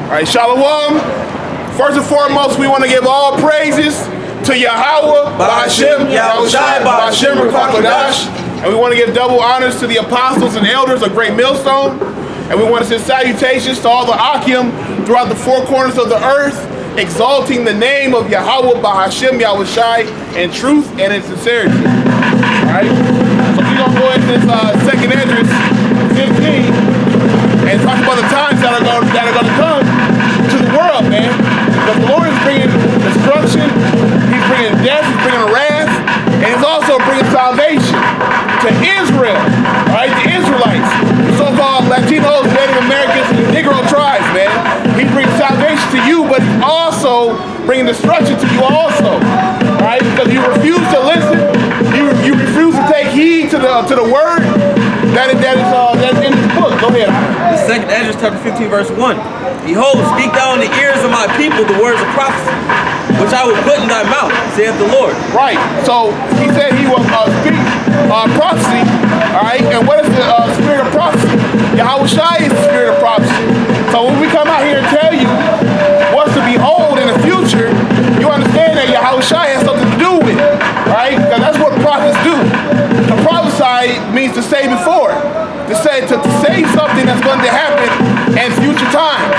All right, Shalom. First and foremost, we want to give all praises to Yahweh, Ba'ashem, Yahushai, Ba'ashem, Rakakodash. And we want to give double honors to the apostles and elders of Great Millstone. And we want to send salutations to all the Akim throughout the four corners of the earth, exalting the name of Yahweh, Ba'ashem, Yahushai, in truth and in sincerity. All right? So we're going to go into this second Esdras 15 and talk about the times that are going to come to the world, man. Because the Lord is bringing destruction, He's bringing death, He's bringing wrath, and He's also bringing salvation to Israel, right? The Israelites, the so-called Latinos, Native Americans, and the Negro tribes, man. He's bringing salvation to you, but He's also bringing destruction to you also, right? Because you refuse to listen, you refuse to take heed to the word that's in this book. Go ahead. The second Esdras chapter 15 verse 1. Behold, speak thou in the ears of my people the words of prophecy, which I will put in thy mouth, saith the Lord. Right. So he said he will speak prophecy. All right. And what is the spirit of prophecy? Yahushai is the spirit of prophecy. So when we come out here and tell you what's to behold in the future, you understand that Yahushai has something to do with it. Right? Because that's what prophets do. To prophesy means to say before. To say something that's going to happen in future times.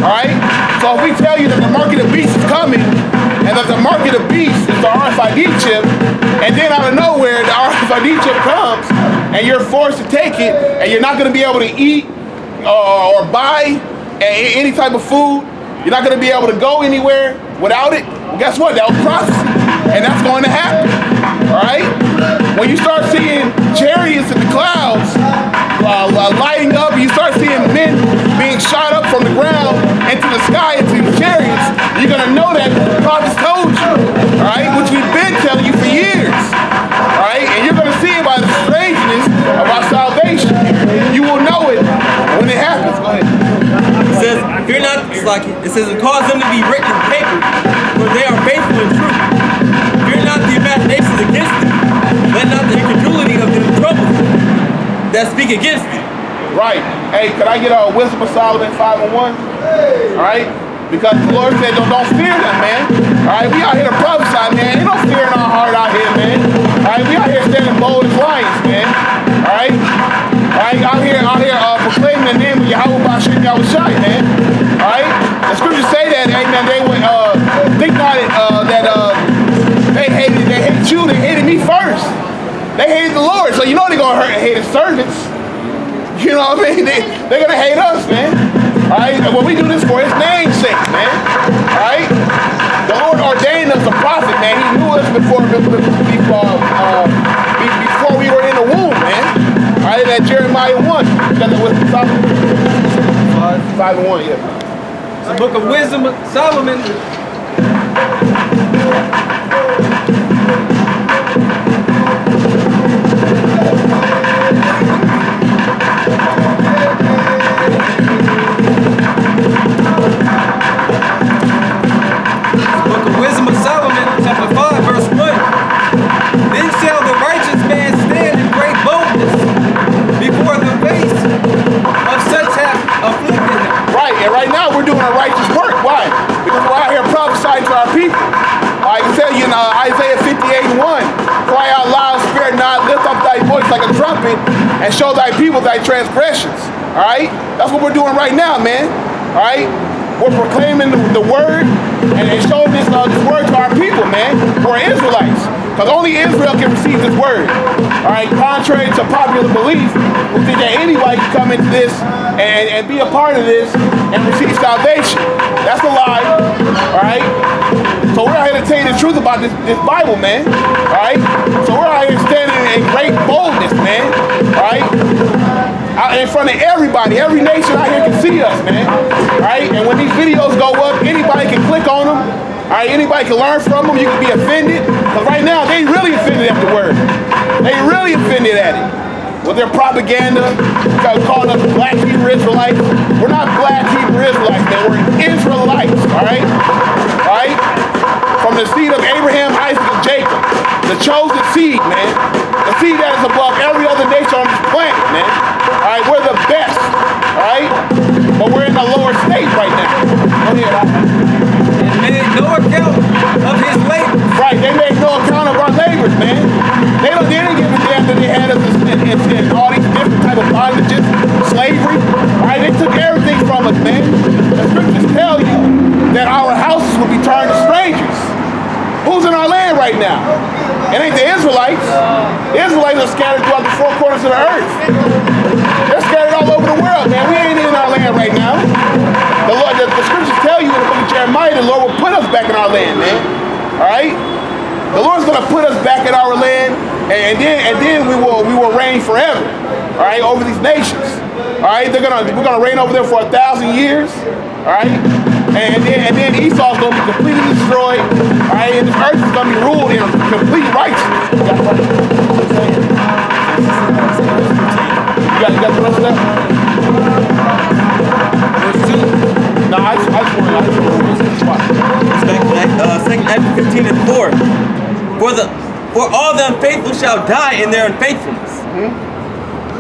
Alright? So if we tell you that the mark of the beast is coming, and that the mark of the beast is the RFID chip, and then out of nowhere the RFID chip comes, and you're forced to take it, and you're not going to be able to eat or buy any type of food, you're not going to be able to go anywhere without it, well, guess what? That was prophecy. And that's going to happen. Alright? When you start seeing chariots in the clouds lighting up, you start seeing men being shot up from the ground into the sky into the chariots, you're going to know that the prophets told you. Alright? Which we've been telling you for years. Alright? And you're going to see it by the strangeness of our salvation. You will know it when it happens. Go ahead. It says, fear not, it says, and cause them to be written in paper, for they are faithful and true. Fear not the imaginations against thee. Let not the incredulity of them trouble thee that speak against thee. Right. Hey, could I get a Wisdom of Solomon 5:1? Alright? Because the Lord said, don't fear them, man. Alright, we out here to prophesy, man. Ain't no fear in our heart out here, man. Alright, we out here standing bold as lions, man. Alright? Alright, out here proclaiming the name of Yahweh Ba'ashem Yahushai, man. Alright? The scriptures say that, amen, they would think not that they hated you, they hated me first. They hated the Lord, so you know they're gonna hate His servants. You know what I mean? They're gonna hate us, man. Alright? And what we do this for His name's sake, man. Alright? The Lord ordained us a prophet, man. He knew us before we were in the womb, man. Alright, that Jeremiah 1. Got that with 5:1, yeah. The book of Wisdom of Solomon. Chapter 5, verse 1. Then shall the righteous man stand in great boldness before the face of such have afflicted him. Right, and right now we're doing a righteous work. Why? Because we're out here prophesying to our people. I can tell you in Isaiah 58:1, cry out loud, spare not, lift up thy voice like a trumpet, and show thy people thy transgressions. Alright? That's what we're doing right now, man. Alright? We're proclaiming the word and showing this word to our people, man, who are Israelites. Because only Israel can receive this word. Alright, contrary to popular belief, we think that anybody can come into this and be a part of this and receive salvation. That's a lie. Alright? So we're out here to tell you the truth about this Bible, man. Alright? So we're out here standing in great boldness, man. Alright? Out in front of everybody, every nation out here can see us, man. Alright? And when these videos go up, anybody can click on them. Alright, anybody can learn from them. You can be offended. Because right now, they really offended at the word. They really offended at it. With their propaganda, calling us black Hebrew Israelites. We're not black Hebrew Israelites, man. We're Israelites, alright? Alright? From the seed of Abraham, Isaac, and Jacob. The chosen seed, man. The seed that is above every other nation on this planet, man. Alright, we're the best. Alright? But we're in the lower state right now. parts of the earth. They're scattered all over the world, man. We ain't in our land right now. The Lord, the scriptures tell you in the book of Jeremiah, the Lord will put us back in our land, man. All right? The Lord's gonna put us back in our land, and then we will reign forever. All right, over these nations. All right, we're gonna reign over them for 1,000 years. All right, and then Esau's gonna be completely destroyed. All right, and this earth is gonna be ruled in complete righteousness. You got the rest of that? No, I just want Second Ezra 15:4. For all the unfaithful shall die in their unfaithfulness.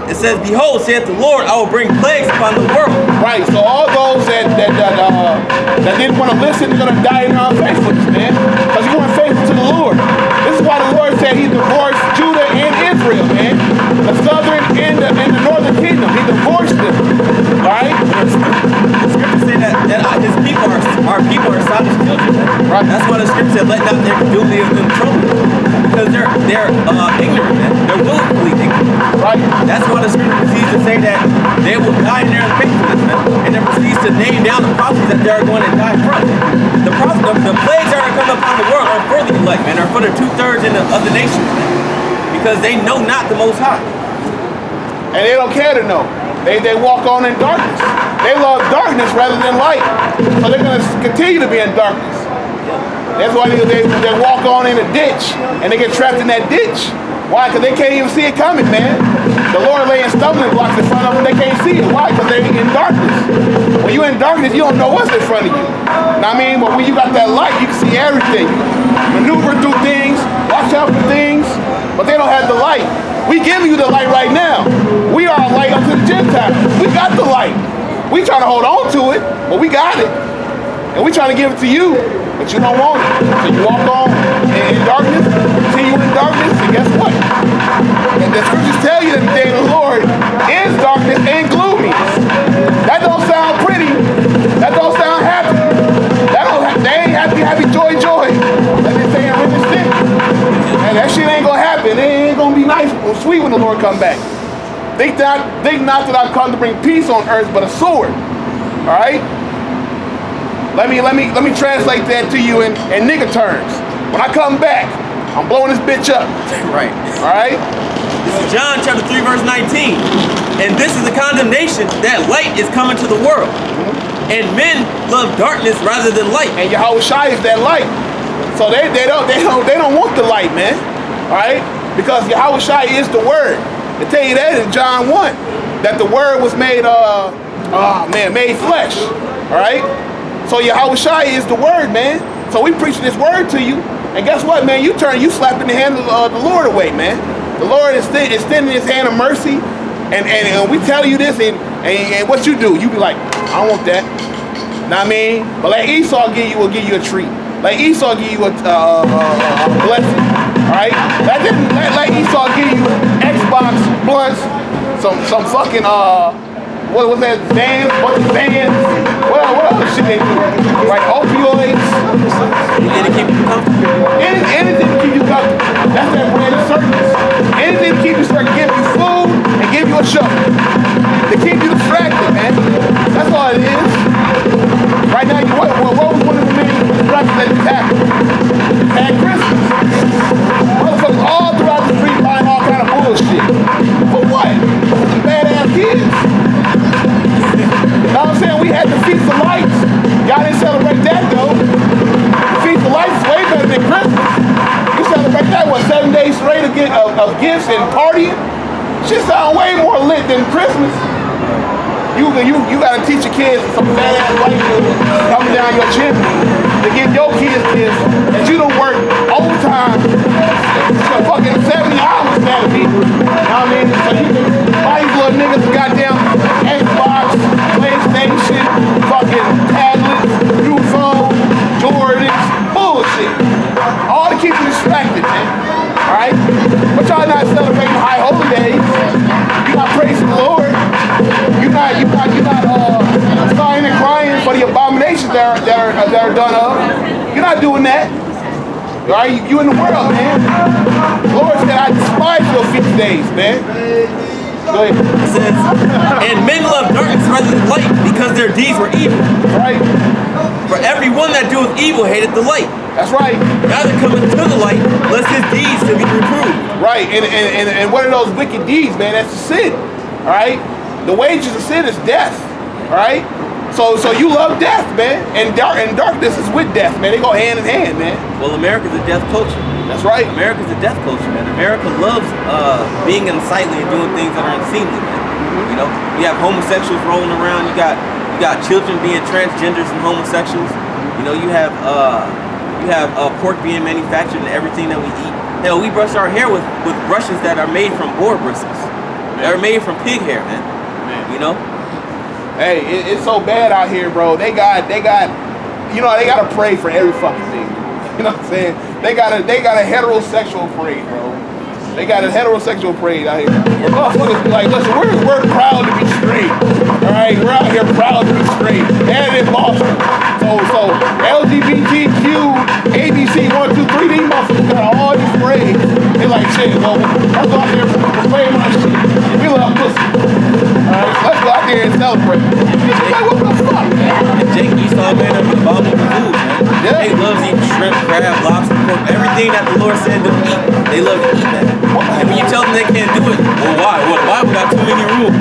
It says, behold, saith the Lord, I will bring plagues upon the world. Right, so all those that didn't want to listen, they're going to die in their unfaithfulness, man. Because you weren't faithful to the Lord. This is why the Lord said he divorced Judah and Israel, man. The southern and the northern kingdom. He divorced them. All right? The scripture say that his people our people are Sodom's children. Right. That's why the scripture said, let not their credulity of them trouble. Because they're ignorant, man. They're willfully ignorant. Right. That's why the scripture proceeds to say that they will die in their unfaithfulness, man. And it proceeds to name down the prophecies that they're going to die from. The plagues that are coming upon the world are for the elect, man. Are for the 2/3 of the nations, man. Because they know not the Most High. And they don't care to know. They walk on in darkness. They love darkness rather than light. So they're going to continue to be in darkness. That's why they walk on in a ditch and they get trapped in that ditch. Why? Because they can't even see it coming, man. The Lord laying stumbling blocks in front of them, they can't see it. Why? Because they're in darkness. When you're in darkness, you don't know what's in front of you. Know what I mean? But when you got that light, you can see everything. You maneuver through things, watch out for things, but they don't have the light. We giving you the light right now. We are a light unto the Gentiles. We got the light. We trying to hold on to it, but we got it. And we trying to give it to you, but you don't want it. So you walk on in darkness, continue in darkness, and guess what? And the scriptures tell you that the day of the Lord is darkness and gloomy. That don't sound pretty. That don't sound happy. They ain't happy, joy. Like they say in Rivers 6. And that shit ain't gonna happen. It ain't gonna be nice or sweet when the Lord come back. Think not that I've come to bring peace on earth, but a sword. All right. Let me translate that to you in nigga terms. When I come back, I'm blowing this bitch up. Right. All right. This is John chapter 3 verse 19, and this is the condemnation that light is coming to the world, and men love darkness rather than light. And Yahushua is that light. So they don't want the light, man. All right. Because Yahushua is the Word. They tell you that in John 1, that the Word was made made flesh. All right. So Yahushua is the Word, man. So we preach this Word to you, and guess what, man? You slapping the hand of the Lord away, man. The Lord is extending His hand of mercy, and we tell you this, and what you do, you be like, I don't want that. Know what I mean? But let Esau give you a treat. Let Esau give you a blessing. All right? Let Esau give you Xbox blunts, some fucking what was that? Vans, bunch of vans. What other shit they do? Right? Opioids. Anything to keep you comfortable. Anything to keep you comfortable. That's that brand of circus. Anything to keep you circus. Give you food and give you a show. To keep you distracted, man. That's all it is. Right now, what was one of the main distractions that just happened? Had Christmas. Motherfuckers all throughout the street buying all kind of bullshit. For what? Badass kids. You know what I'm saying? We had the Feast of Lights. Y'all didn't celebrate that, though. The Feast of Lights is way better than Christmas. You celebrate that, 7 days straight of gifts and partying? Shit sound way more lit than Christmas. You gotta teach your kids some badass light coming down your chimney to give your kids this, that you don't work overtime, fucking 70 hours that'll be. You know what I mean? So you can buy these little niggas a goddamn Xbox, PlayStation, fucking tablets, new phone, Jordans, bullshit. All to keep you distracted, man. Alright? But y'all not celebrating high holy days. You're not praising the Lord. You're not sighing and crying for the abominations that are done of. You're not doing that. Alright? You in the world, man. The Lord said, I despise your feast days, man. Go ahead. It says, and men love darkness rather than light because their deeds were evil. Right. For everyone that doeth evil hated the light. That's right. Neither cometh to the light, lest his deeds should be reproved. Right. And one of those wicked deeds, man, that's sin. All right. The wages of sin is death. All right. So you love death, man, and darkness is with death, man. They go hand in hand, man. Well, America's a death culture. That's right. America's a death culture, man. America loves being unsightly and doing things that are unseemly, man. You know, you have homosexuals rolling around. You got children being transgenders and homosexuals. You know, you have pork being manufactured in everything that we eat. Hell, we brush our hair with brushes that are made from boar bristles. That are made from pig hair, man. You know. Hey, it's so bad out here, bro. They got, you know, they gotta pray for every fucking thing. You know what I'm saying? They got a heterosexual parade, bro. They got a heterosexual parade out here. And motherfuckers be like, listen, we're proud to be straight. All right, we're out here proud to be straight. And in Boston. So LGBTQ, ABC 1, 2, 3, these motherfuckers got all these parades. They're like, shit, well, let's go out there and proclaim our shit. We love pussy. All right, let's go out there and celebrate. It's like, what the fuck, man? And Jake Esau, man, are abominable foods, man. Yeah. They love eating shrimp, crab, lobster, pork, everything that the Lord said to eat. They love to eat that. And when you tell them they can't do it, well, why? Well, the Bible got too many rules.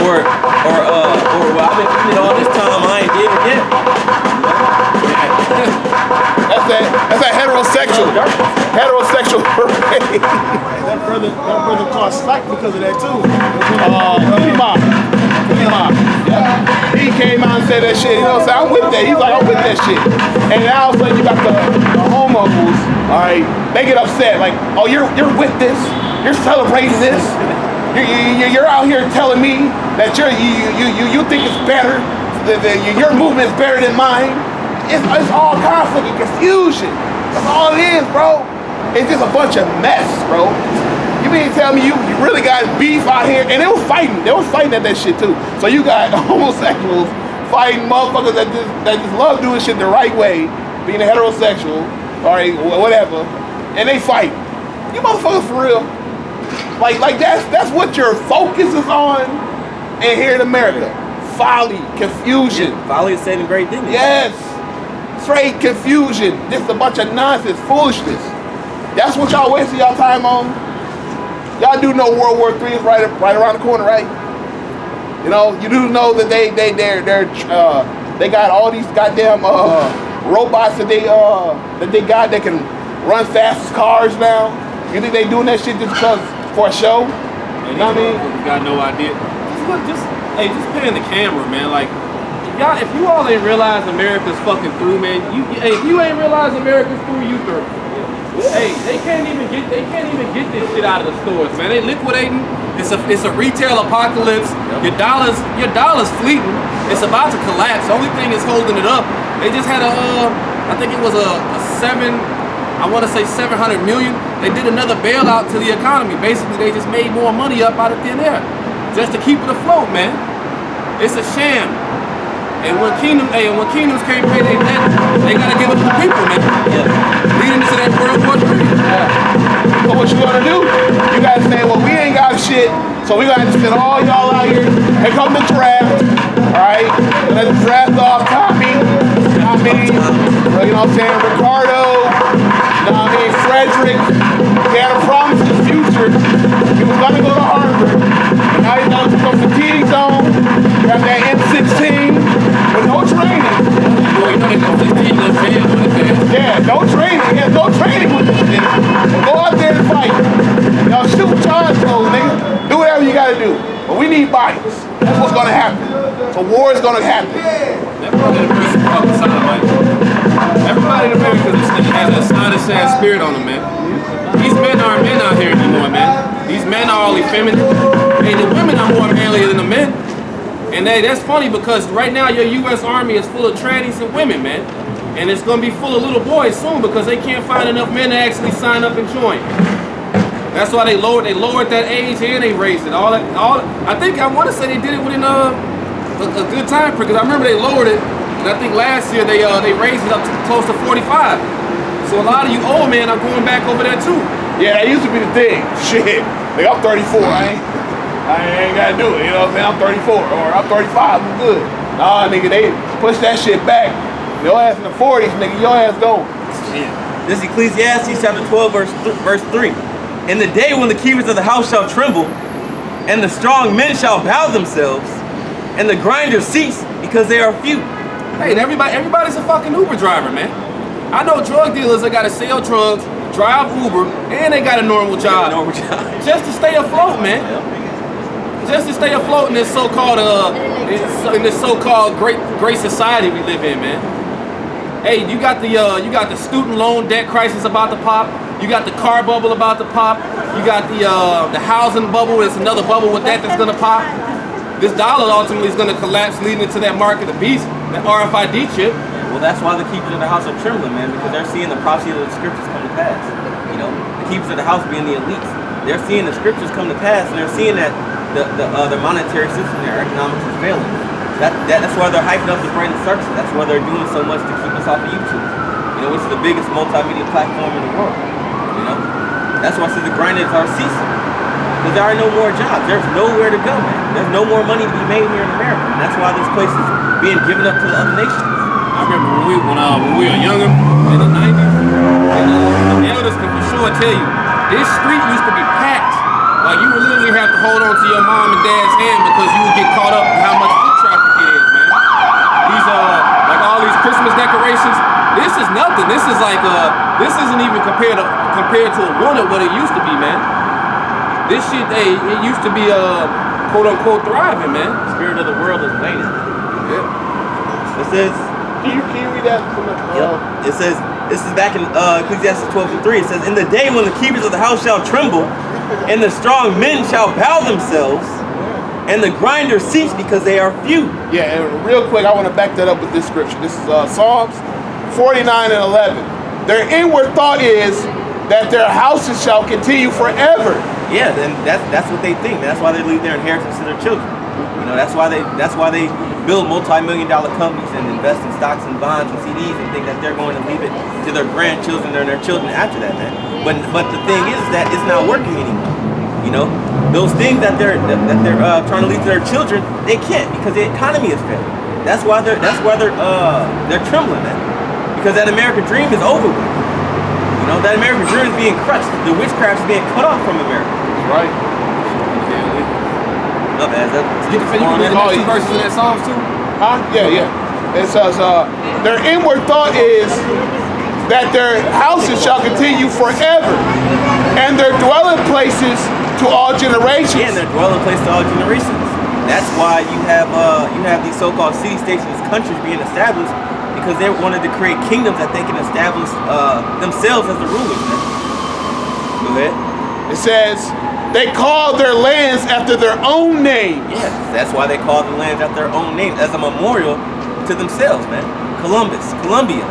Or well, I've been eating it all this time, I ain't did it yet. That's that heterosexual parade. That brother caught slack because of that too. He came out and said that shit. You know what I'm saying? I'm with that. He's like, I'm with that shit. And now all of a sudden you got the homos. All right, they get upset. Like, oh, you're with this. You're celebrating this. You're out here telling me that you think it's better. Your movement is better than mine. It's all conflict and confusion. That's all it is, bro. It's just a bunch of mess, bro. You mean to tell me you really got beef out here? And they was fighting. They was fighting at that shit too. So you got homosexuals fighting motherfuckers that just love doing shit the right way, being a heterosexual, all right, whatever, and they fight. You motherfuckers for real? Like that's what your focus is on. And here in America, folly, confusion. Yeah, folly is saying a great thing. Yes. Straight confusion. Just a bunch of nonsense, foolishness. That's what y'all wasting y'all time on. Y'all do know World War III is right around the corner, right? You know, you do know that they got all these goddamn robots that they got that can run fast as cars now. You think they doing that shit just for a show? You know what I mean? Got no idea. Just pay in the camera, man. Like, y'all, if you all ain't realize America's fucking through, man. If you ain't realize America's through, you through. Hey, they can't even get this shit out of the stores, man. They liquidating. It's a retail apocalypse. Your dollar's fleeting. It's about to collapse. The only thing is holding it up. They just had I think it was a 700 million. They did another bailout to the economy. Basically, they just made more money up out of thin air just to keep it afloat, man. It's a sham. And when kingdoms can't pay their debt, they gotta give it to the people, man. Yeah. Leading into that World War III. So what you gonna do? You guys say, well, we ain't got shit, so we gotta send all y'all out here. Here come the draft, all right? Let's draft off Tommy. You know what I mean? You know what I'm saying? Ricardo. You know what I mean? Frederick. He had a promise in the future. He was gonna go to Harvard. And now he's gonna put some fatigue on. You have that M16 with no training. Boy, you know they got 15 little fans on the fans. Yeah, no training. He has no training with this shit. Go out there and fight. Y'all shoot charge clothes, nigga. Do whatever you gotta do. But we need bodies. That's what's gonna happen. So war is gonna happen. Everybody in America is fucking sodomite. Everybody in America has a sign of sad spirit on them, man. These men aren't men out here anymore, man. These men are all effeminate. Hey, the women are more manly than the men. And that's funny because right now your U.S. Army is full of trannies and women, man. And it's going to be full of little boys soon because they can't find enough men to actually sign up and join. That's why they lowered that age and they raised it. I want to say they did it within a good time because I remember they lowered it. And I think last year they raised it up to close to 45. So a lot of you old men are going back over there too. Yeah, that used to be the thing. Shit. Like, I'm 34, I ain't. I ain't gotta do it, you know what I'm saying? I'm 34 or I'm 35, I'm good. Nah, nigga, they push that shit back. Your ass in the 40s, nigga, your ass gone. This is Ecclesiastes chapter 12, verse 3. In the day when the keepers of the house shall tremble, and the strong men shall bow themselves, and the grinders cease because they are few. Hey, everybody's a fucking Uber driver, man. I know drug dealers that gotta sell drugs, drive Uber, and they got a normal job. Just to stay afloat, man. Just to stay afloat in this so-called great society we live in, man. Hey, you got the student loan debt crisis about to pop. You got the car bubble about to pop. You got the housing bubble. There's another bubble with that's gonna pop. This dollar ultimately is gonna collapse, leading into that mark of the beast, that RFID chip. Well, that's why the keepers of the house are trembling, man, because they're seeing the prophecy of the scriptures come to pass. You know, the keepers of the house being the elites, they're seeing the scriptures come to pass, and they're seeing that the monetary system, their economics is failing. That's why they're hyping up the brand search. That's why they're doing so much to keep us off of YouTube. You know, which is the biggest multimedia platform in the world. You know, that's why I said the grinders are ceasing. Because there are no more jobs. There's nowhere to go, man. There's no more money to be made here in America. And that's why this place is being given up to the other nations. I remember when we were younger in the 90s, and the elders can for sure tell you, this street used to be packed. Like you would literally have to hold on to your mom and dad's hand because you would get caught up in how much foot traffic it is, man. These like all these Christmas decorations, this is nothing. This is like this isn't even compared to a one of what it used to be, man. This shit, it used to be quote unquote thriving, man. The spirit of the world is waning. Yeah. It says. Can you read that from the It says, this is back in Ecclesiastes 12:3. It says, in the day when the keepers of the house shall tremble, and the strong men shall bow themselves, and the grinders cease because they are few. Yeah, and real quick, I want to back that up with this scripture. This is Psalms 49 and 11. Their inward thought is that their houses shall continue forever. Yeah, then that's what they think. That's why they leave their inheritance to their children. You know, that's why they build multi-million-dollar companies and invest in stocks and bonds and CDs and think that they're going to leave it to their grandchildren and their children after that, man. But the thing is that it's not working anymore. You know, those things that they're trying to leave to their children, they can't because the economy is failing. That's why they're trembling, man. Because that American dream is over with. You know, that American dream is being crushed. The witchcraft is being cut off from America. Right. No, man, You can read the next two verses in that Psalms too? Huh? Yeah. It says, their inward thought is that their houses shall continue forever, and their dwelling places to all generations. Yeah, and their dwelling place to all generations. That's why you have these so-called city-states in these countries being established because they wanted to create kingdoms that they can establish themselves as the rulers. Man. Go ahead. It says, they call their lands after their own names. Yeah, that's why they call the lands after their own names as a memorial to themselves, man. Columbus, Columbia.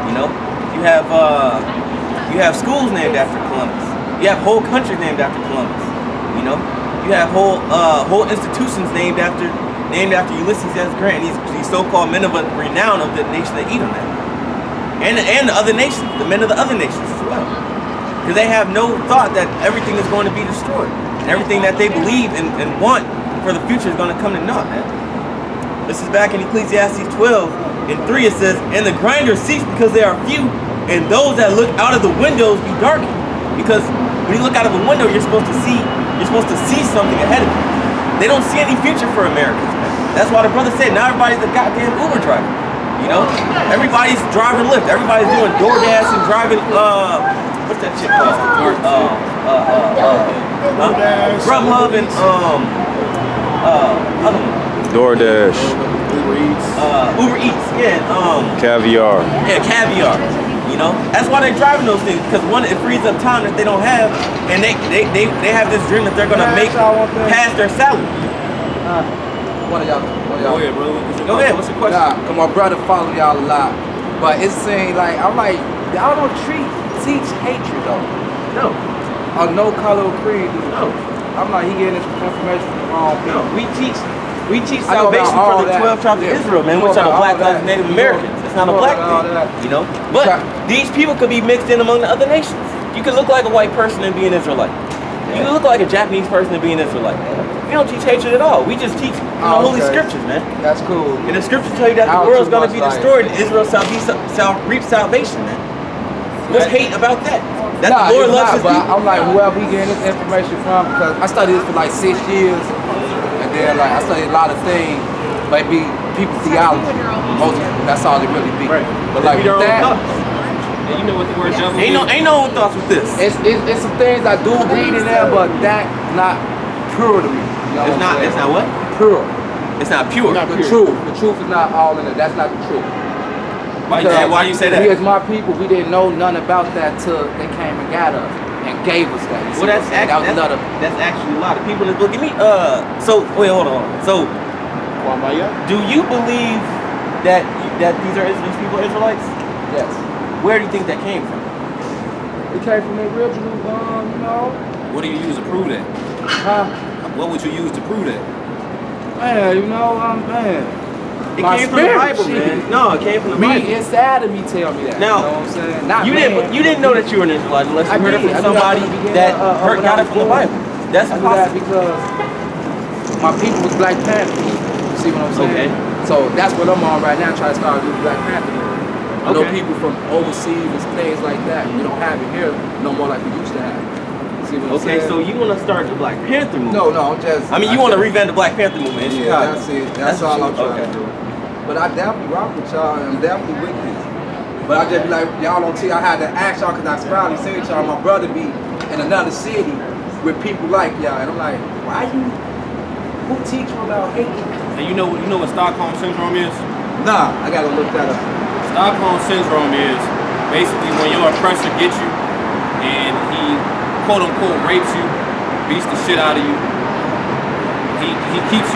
You know, you have schools named after Columbus. You have whole countries named after Columbus. You know, you have whole institutions named after Ulysses S. Grant. These so-called men of renown of the nation of Edom, man. And the other nations, the men of the other nations as well. Because they have no thought that everything is going to be destroyed. And everything that they believe and want for the future is going to come to naught, man. This is back in Ecclesiastes 12:3. It says, and the grinders cease because they are few, and those that look out of the windows be darkened. Because when you look out of a window, you're supposed to see something ahead of you. They don't see any future for Americans, man. That's why the brother said, now everybody's a goddamn Uber driver. You know? Everybody's driving Lyft. Everybody's doing DoorDash and driving, what's that shit called? Grubhub and other one. DoorDash. Uber Eats, yeah. Caviar. Yeah, Caviar. You know, that's why they're driving those things because one, it frees up time that they don't have, and they have this dream that they're gonna make past their salary. One of y'all. Go ahead, brother. Go ahead. What's your question? Nah, cause my brother follow y'all a lot, but it's saying like I'm like y'all don't teach hatred though. No. Or no color or creed. No. I'm like he getting this information from the wrong people. No. We teach I know about salvation all for the that. 12 tribes of Yeah. Israel, man. You We're know trying to about black all out that. Native You know- Americans. It's not a you know black about all thing. that. You know? But these people could be mixed in among the other nations. You could look like a white person and be an Israelite. You look like a Japanese person to be an Israelite. We don't teach hatred at all. We just teach holy scriptures, man. That's cool. And the scriptures tell you that the world's going to be destroyed and Israel shall reap salvation, man. What's hate about that? That the Lord loves his people. I'm like, whoever he getting this information from, because I studied this for like 6 years, and then like I studied a lot of things, maybe people's theology. That's all it really be. Right. But like with that, And you know what the word devil Ain't no thoughts with this. it's some things I do read in there, but that not pure to me. You know It's not what? pure. It's not pure. The truth is not all in it. That's not the truth. Why you say that? We as my people, we didn't know none about that till they came and got us and gave us that. Well, that's actually a lot of people in this book. Give me So wait, hold on. So, do you believe that these people are Israelites? Yes. Where do you think that came from? It came from the original, What do you use to prove that? What would you use to prove that? Man, man. It My came from the spirit, Bible, shit. man. No, it came from the Bible. Me inside of me tell me that. Now, you know what I'm saying? Not You didn't know that you were an Israelite unless you heard it from somebody that got it from the Bible. That's I knew that possible. because my people was Black Panthers. You see what I'm saying? Okay. So that's what I'm on right now, trying to start a new Black Panther movement. I know Okay. people from overseas and things like that. We don't have it here no more like we used to have. You see what I'm saying? Okay, so you want to start the Black Panther movement? No, I'm just. I mean, you want to revamp the Black Panther movement in Chicago? That's it. That's all I'm trying to do. But I definitely rock with y'all, and I'm definitely with this. But I just be like, y'all don't tell. I had to ask y'all because I proudly said y'all, my brother be in another city with people like y'all, and I'm like, why you? Who teach you about hate? And you know what Stockholm Syndrome is? Nah, I gotta look that up. Stockholm Syndrome is basically when your oppressor gets you and he quote unquote rapes you, beats the shit out of you. He keeps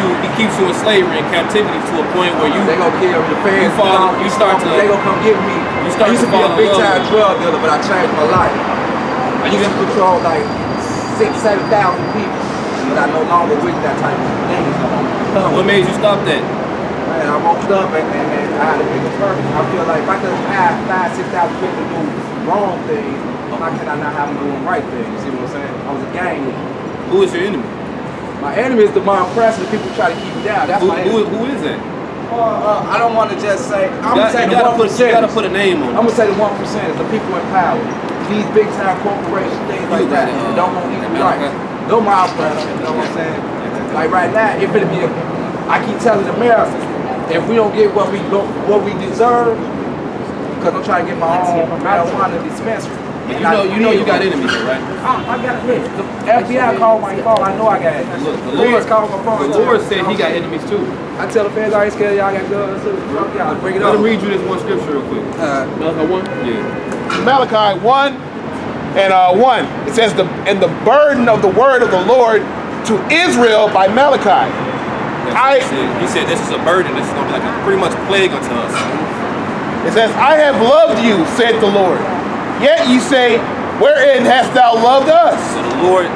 you in slavery and captivity to a point where They gonna kill the fans. you start to They gonna come get me. you start I used to be to fall a in big love time with it. drug dealer, but I changed my life. I used to control like 6,000-7,000 people, but I no longer with that type of thing. What made you stop that? Man, I woke up and I had a bigger purpose. I feel like if I could have 5,000-6,000 people do wrong things, how can I not have them doing right things? You see what I'm saying? I was a gang leader. Who is your enemy? My enemy is the mind oppressor. The people try to keep me down. That's my enemy. Who is that? I don't want to just say. I'm gonna say the 1%. You gotta put a name on it. I'm gonna say the 1%. The people in power. These big time corporations, things like that. Don't want to eat right. No my oppressor. You know what I'm saying? Like right now, if it be, I keep telling Americans, if we don't get what we deserve, because I'm trying to get my own marijuana dispensary. But you know you got enemies, though, right? I got it. The FBI called my phone. I know I got it. Look, the Lord called my phone. The Lord said he got enemies too. I tell the fans I ain't scared y'all got guns too. Fuck y'all. Bring it Let on. me read you this one scripture real quick. Malachi 1? Yeah. Malachi 1 and 1. It says, and the burden of the word of the Lord to Israel by Malachi. He said this is a burden. This is going to be like a pretty much plague unto us. It says, I have loved you, said the Lord. Yet ye say, wherein hast thou loved us? So the Lord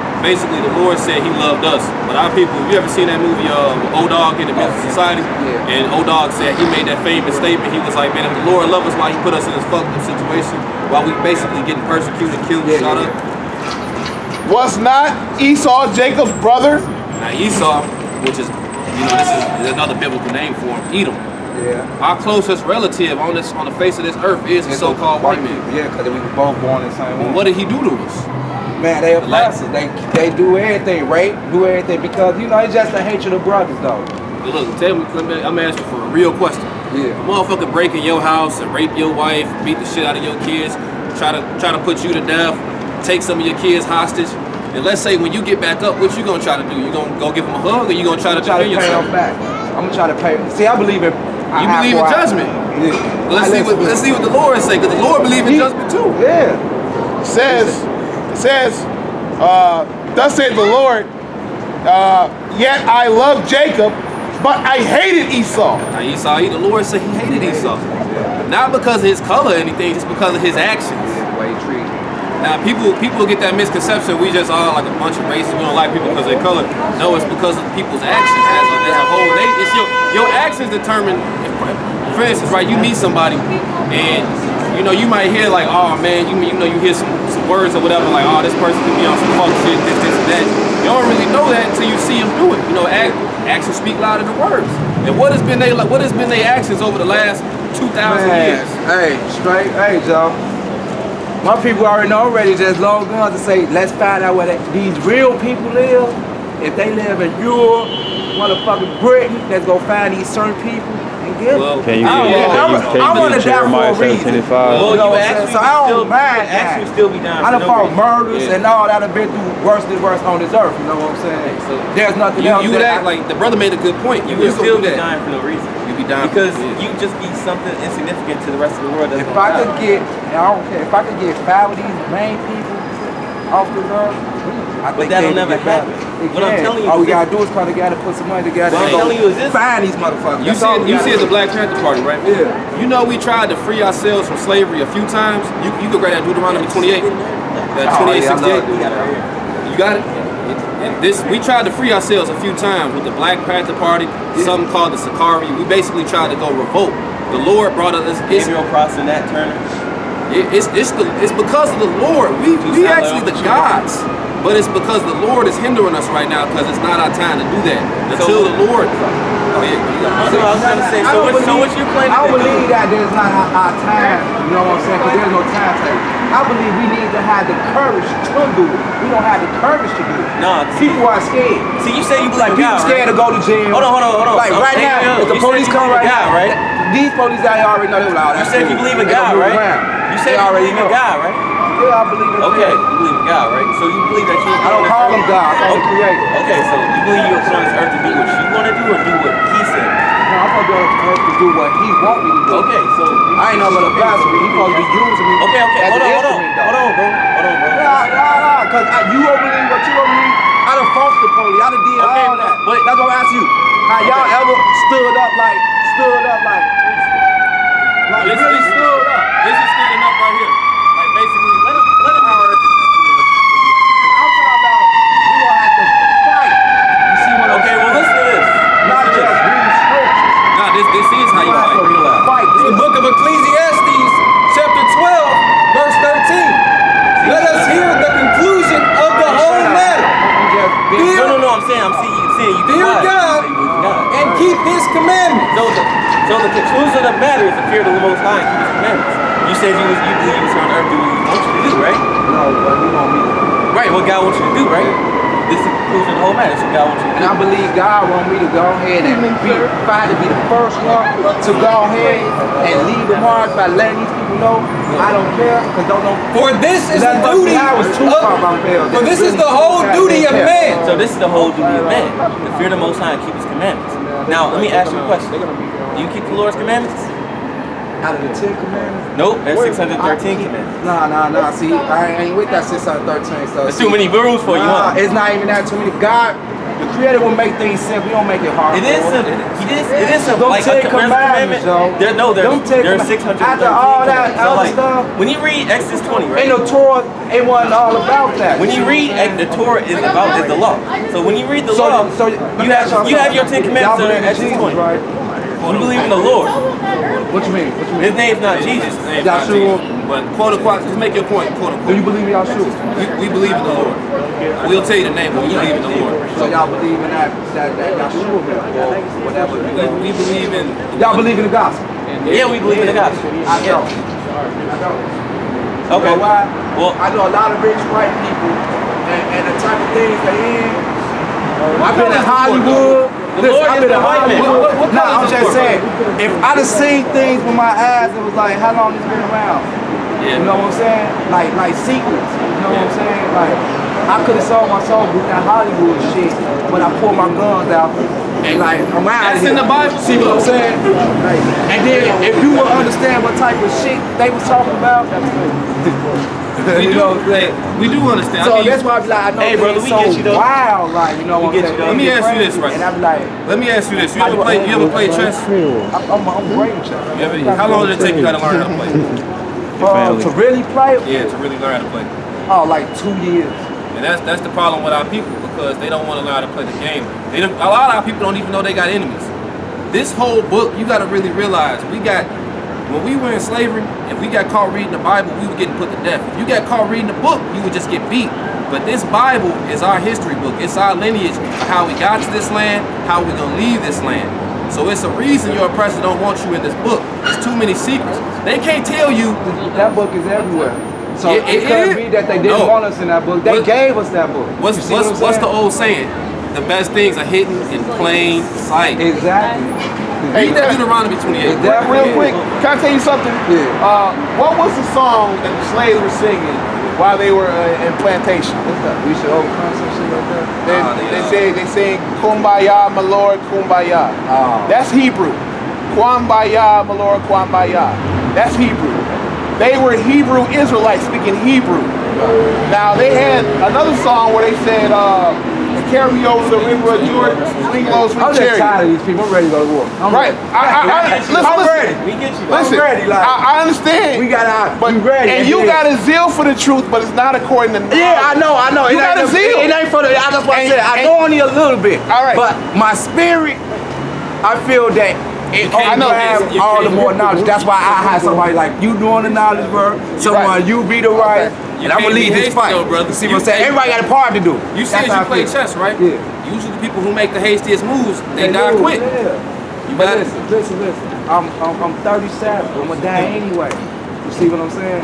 said he loved us. But our people, you ever seen that movie O-Dog in the Mental Society? Yeah. And O-Dog said, he made that famous statement. He was like, man, if the Lord loved us, why he put us in this fucked up situation? While we basically getting persecuted, killed, shot up. Was not Esau Jacob's brother? Now Esau, which is, this is another biblical name for him, Edom. Yeah. Our closest relative on the face of this earth is the so-called white man. Yeah, because we were both born in the same Well, way. what did he do to us? Man, they oppress us. They do everything, rape, do everything because it's just the hatred of brothers, though. But look, I'm asking for a real question. Yeah. A motherfucker break in your house and rape your wife, beat the shit out of your kids, try to put you to death, take some of your kids hostage. And let's say when you get back up, what you gonna try to do? You gonna go give them a hug, or you gonna try to defend yourself? Pay them back. I'm gonna try to pay. See, I believe in. You believe in judgment. Yeah. Let's see what the Lord say, because the Lord believes in judgment too. Yeah. It says, thus saith the Lord, yet I love Jacob, but I hated Esau. Now Esau, the Lord said he hated Esau. Not because of his color or anything, just because of his actions. Yeah, the way he treated. Now people get that misconception we just are like a bunch of racists. We don't like people because of their color. No, it's because of people's actions as a whole. It's your actions determine. For instance, right? You meet somebody and you know, you might hear like, oh man, you know, you hear some words or whatever, like, oh, this person could be on some fuck shit, this, and that. You don't really know that until you see them do it. You know, actions speak louder than words. And what has been their actions over the last 2,000 years? Hey, straight, hey, Joe. My people already know already just low guns to say, let's find out where these real people live. If they live in Europe, motherfucking Britain, let's go find these certain people and get them. Can you I want to die Jeremiah for a reason. 7:25? Well, you know what I'm saying? So I don't mind that. Actually still be down. I done fought murders and all that. I've been through worse than worse on this earth. You know what I'm saying? So there's nothing else. You would act like the brother made a good point. You would still be dying for no reason. You be dying because you just be something insignificant to the rest of the world. If I could get, I don't care. If I could get 5 of these main people off the earth, I think that'll never happen. What I'm telling you, all we gotta do is come together, put some money together, and go find these motherfuckers. You see the Black Panther Party, right? Yeah. You know we tried to free ourselves from slavery a few times. You could grab that Deuteronomy 28, that 28:68. You got it. We tried to free ourselves a few times with the Black Panther Party, something called the Sakari. We basically tried to go revolt. The Lord brought us. Gabriel Cross and that Turner. It's because of the Lord. We actually the gods. But it's because the Lord is hindering us right now because it's not our time to do that. Until the Lord. Oh yeah. I was gonna say. So what you claiming? I believe that there's not our time. You know what I'm saying? Because there's no timetable. I believe we need to have the courage to do it. We don't have the courage to do it. No, people are scared. See, you say you believe people scared to go to jail. Hold on. Like right now, if the police come right now, right? These police out here already know they were loud. You said you believe in God, right? You said you believe in God, right? Yeah, I believe in Okay, you believe in God, right? So you believe that you I don't call him God, I call him creator. Okay, so you believe you were put on this earth to do what you want to do or do what he said? No, I'm supposed to be on this earth to do what he want me to do. Okay, so I ain't nothing but a pastor. He supposed to be using me. Okay, as hold an on, instrument, though. hold on, bro. Nah, cause you don't believe what you don't believe. I done fought the police. I done did all that. But that's what I'm asking you. Now y'all ever stood up like really stood up? This is standing up right here. Like basically, let him. I'm talking about we gonna have to fight. You see what I'm saying? well listen to this. Not just reading scriptures. Nah, this is how you fight. It's the book of Ecclesiastes, chapter 12, verse 13. Let us hear the conclusion of the whole matter. No, I'm saying you fear God and keep his commandments. So the conclusion of the matter is to fear the Most High and keep his commandments. You said you believe he was here on earth doing what he wants you to do, right? No, but he want me to do. Right, what God wants you to do, right? This is the conclusion of the whole matter. That's what God wants you to do. And I believe God want me to go ahead and find to be the first one to go ahead and leave the mark by letting these people know I don't care because don't know. For this is the duty for this is the whole duty of man. So this is the whole duty of man, to fear the Most High and keep his commandments. Now let me ask you a question. Do you keep the Lord's commandments? Out of the 10 commandments? Nope, there's 613 commandments. Nah. See, I ain't with that 613. So there's too many rules for you, huh? It's not even that too many. God, the Creator will make things simple. He don't make it hard. It is simple. It is simple. Like a commandment, Joe. There's 613. After all that other stuff. When you read Exodus 20, right? In the Torah, it wasn't all about that. When you read the Torah is the law. So when you read the law, you have your 10 commandments in Exodus 20. Right? You believe in the Lord. What you mean? His name's not Jesus. Yahshua. But quote unquote, just make your point. Quote unquote. Do you believe in Yahshua? We believe in the Lord. We'll tell you the name, but we believe in the Lord. So y'all believe in that Yahshua or whatever? We believe in. Y'all believe in the gospel? Yeah, we believe in the gospel. I don't. Okay. You know why? Well, I know a lot of rich white people and the type of things they in. I've been in Hollywood. I've been in Hollywood. No, I'm just saying, if I'd have seen things with my eyes, it was like, how long it's been around? Yeah. You know what I'm saying? Like secrets. You know what I'm saying? Like, I could have sold my soul with that Hollywood shit when I pulled my guns out. And like, I'm out of here. That's in the Bible. See what I'm saying? Like, and then if you would understand what type of shit they was talking about, we do understand. So that's why I be like, I know hey, brother, we so get you though. wild, like, you know what I'm saying? Let me ask you this, right? And I be like, let me ask you this. You ever play chess? I'm great at chess. How long did it take you to learn how to play? To really play? Yeah, to really learn how to play. Oh, like 2 years. And that's the problem with our people because they don't want to learn how to play the game. A lot of our people don't even know they got enemies. This whole book, you got to really realize we got when we were in slavery, if we got caught reading the Bible, we were getting put to death. If you got caught reading the book, you would just get beat. But this Bible is our history book. It's our lineage of how we got to this land, how we're gonna leave this land. So it's a reason your oppressor don't want you in this book. There's too many secrets. They can't tell you. That book is everywhere. So It- it it could is. be that they didn't No. want us in that book. They What- gave us that book. What's You see what I'm the saying? old saying? The best things are hidden in plain sight. Exactly. Hey, Read that Deuteronomy 28. Exactly. Real quick, can I tell you something? Yeah. What was the song that the slaves were singing while they were in plantation? We should overcome some shit like that. They sing Kumbaya, my Lord, Kumbaya. Oh. That's Hebrew. Kumbaya, my Lord, Kumbaya. That's Hebrew. They were Hebrew Israelites speaking Hebrew. Now they had another song where they said, "Carry over the river of Jordan, swing low, swing I'm just chariot." tired of these people. I'm ready to go to war. I'm Right. ready. Listen, I'm ready. We get you. Listen, I'm ready, like- I understand. We got out. But We ready. and you got a zeal for the truth, but it's not according to. Yeah, I know. You got a zeal. It ain't for the. That's what I And- said. I and- know only a little bit. All right. But my spirit, I feel that it I know. have You all the can't- more knowledge. That's why I had somebody like you doing the knowledge work, someone Right. you be the right, You and I'm gonna can't lead be this hasty fight. though, brother. You see what You I'm saying? can't- Everybody got a part to do. You That's said how you I play feel. chess, right? Yeah. Usually the people who make the hastiest moves, they die do, quick. Yeah. You But got it. listen. I'm 37. I'm gonna die anyway. You see what I'm saying?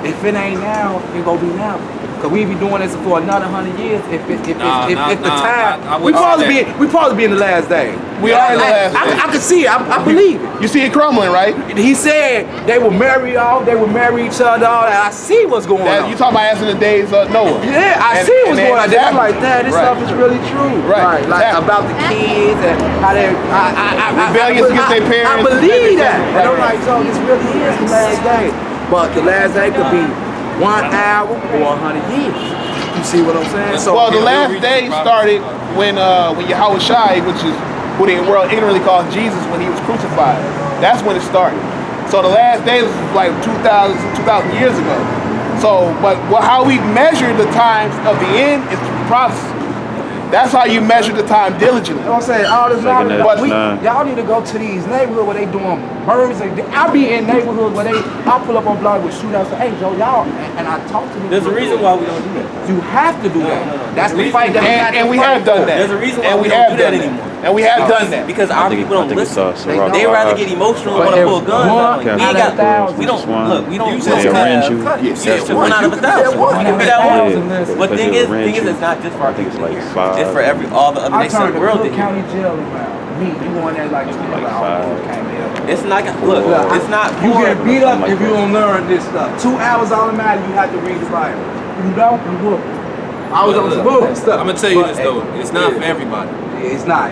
If it ain't now, it gonna be now. Cause we be doing this for another 100 years. If the time I we wouldn't probably say be in the last day. We are in the last I days. can see it. I believe it. You see it crumbling, right? He said they will marry off. They will marry each other. All that. I see what's going on. You talking about as in the days of Noah? Yeah, I And- see what's and going on. then I'm like, that. This Right. stuff is really true. Right, Like exactly. about the kids and how they Rebellious against their parents. I believe that. Right, And I'm right. like, so this really is the last day. But the last day could be 1 hour or 100 years. You see what I'm saying? So Well, the Yeah, last we'll read day the prophet. started when Yahweh Shai, which is who the world ignorantly calls Jesus, when he was crucified. That's when it started. So the last days was like 2,000 years ago. So, but how we measure the times of the end is through prophecy. That's how you measure the time diligently. You know what I'm saying? All this Like in knowledge, that but nine. y'all need to go to these neighborhoods where they doing murders. I be in neighborhoods where I pull up on blog with shootouts. Say, hey, Joe, y'all, and I talk to them. There's a reason why we don't do that. You have to do that. no. That's the There's a fight that we have to And we fight have done for. that. There's a reason why and we we don't have do that done anymore. And we have done that. Because I our think, people I don't think it's listen. Ciroc They rather 5. get emotional But and want to if pull guns one out. We ain't out got of 1,000, we don't one. look. We don't You just said They have arrange you. It's Yeah, one out of 1,000. one. You give me that Yeah. one. Listen. But Because thing they is, arrange you. it's not just for our I think it's people like here. 5. It's for all the other I nations of turned the the world to Cook hear. County jail around. Me, you going there like 2 like hours. 5. Came in. It's not. Look, it's not. You for- get beat up like if you that. don't learn this stuff. 2 hours automatic, you have to read the Bible. You don't, you whoop. I was on some bull stuff. I'm gonna tell you But, this though. It's not yeah. for everybody. It's not.